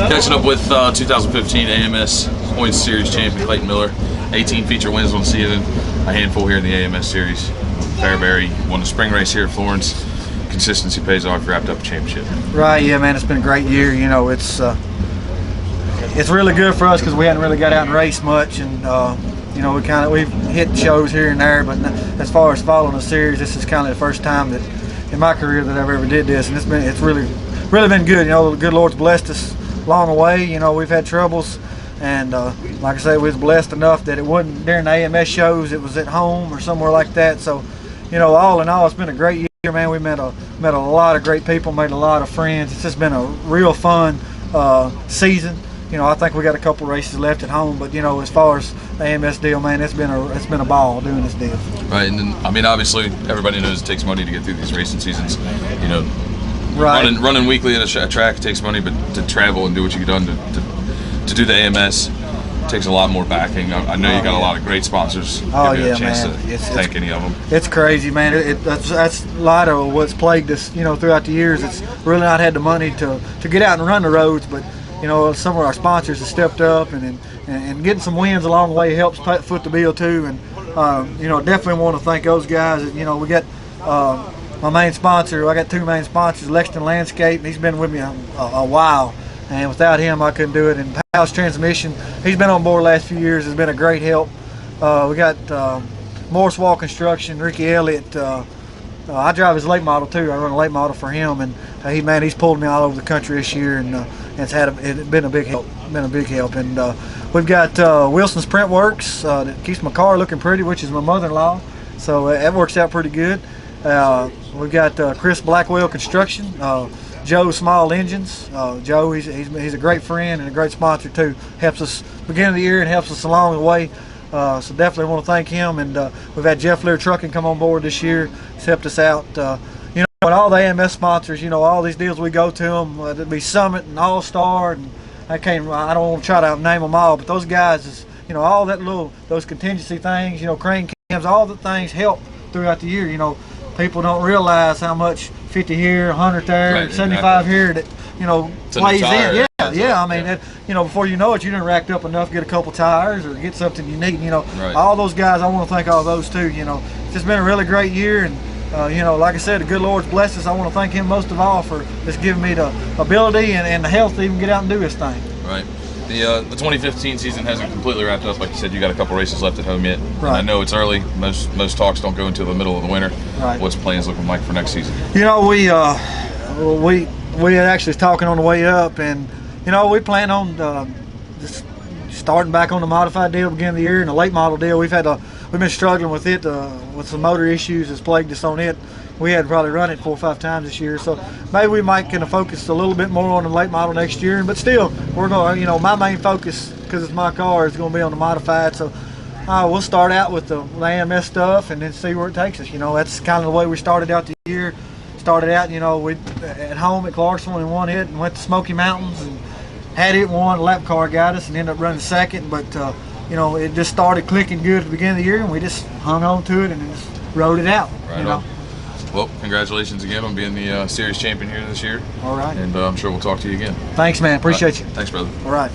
Catching up with 2015 AMS Points Series champion Clayton Miller. 18 feature wins on the season, a handful here in the AMS Series. Fairbury won the spring race here at Florence. Consistency pays off, wrapped up a championship. Right, yeah, man, it's been a great year. You know, it's really good for us because we hadn't really got out and raced much, and you know, we've hit shows here and there, but as far as following a series, this is kind of the first time that in my career that I've ever did this, and it's really been good. You know, the good Lord's blessed us along the way. You know, we've had troubles, and like I say, we was blessed enough that it wasn't during the AMS shows, it was at home or somewhere like that. So, you know, all in all, it's been a great year, man. We met a lot of great people, made a lot of friends. It's just been a real fun season. You know, I think we got a couple races left at home, but you know, as far as the AMS deal, man, it's been a ball doing this deal. Right, and then, I mean, obviously, everybody knows it takes money to get through these racing seasons. You know, right. running weekly at a track takes money, but to travel and do what you've done to do the AMS takes a lot more backing. I know you got a lot of great sponsors. Oh Give you yeah, a chance man. to thank any of them. It's crazy, man. That's a lot of what's plagued us, you know, throughout the years. It's really not had the money to get out and run the roads, but you know, some of our sponsors have stepped up, and getting some wins along the way helps foot the bill too. And you know, definitely want to thank those guys. You know, we got my main sponsor. I got two main sponsors, Lexington Landscape, and he's been with me a while. And without him, I couldn't do it. And Powell's Transmission, he's been on board the last few years, has been a great help. We got Morris Wall Construction, Ricky Elliott. I drive his late model too. I run a late model for him, and he's pulled me all over the country this year, and it's been a big help. And we've got Wilson's Print Works that keeps my car looking pretty, which is my mother-in-law. So that works out pretty good. We've got Chris Blackwell Construction, Joe Small Engines. Joe, he's a great friend and a great sponsor too. Helps us beginning of the year and helps us along the way. So definitely want to thank him. And we've had Jeff Lear Trucking come on board this year. He's helped us out. You know, and all the AMS sponsors, you know, all these deals we go to them, it'd be Summit and All Star, and I don't want to try to name them all, but those guys, is, you know, all those contingency things, you know, crane cams, all the things help throughout the year. You know, people don't realize how much 50 here, 100 there, right, 75 here that, you know, plays in. Yeah. I mean, you know, before you know it, you done racked up enough to get a couple tires or get something you need. You know, right. All those guys, I want to thank all those too. You know, it's just been a really great year, and you know, like I said, the good Lord's blessed us. I want to thank him most of all for just giving me the ability and the health to even get out and do this thing. Right. The 2015 season hasn't completely wrapped up. Like you said, you got a couple races left at home yet. Right. I know it's early. Most talks don't go until the middle of the winter. Right. What's plans looking like for next season? You know, we actually was talking on the way up, and you know, we plan on just starting back on the modified deal beginning of the year, and the late model deal. We've been struggling with it with some motor issues that's plagued us on it. We had probably run it 4 or 5 times this year, so maybe we might kind of focus a little bit more on the late model next year. But still, we're going. You know, my main focus, because it's my car, is going to be on the modified. So we'll start out with the AMS stuff and then see where it takes us. You know, that's kind of the way we started out the year. Started out, you know, we at home at Clarksville and won it, and went to Smoky Mountains and had it, won. A lap car got us and ended up running second. But you know, it just started clicking good at the beginning of the year, and we just hung on to it and just rode it out. Right, you know. on. Well, congratulations again on being the series champion here this year. All right. And I'm sure we'll talk to you again. Thanks, man. Appreciate you. Thanks, brother. All right.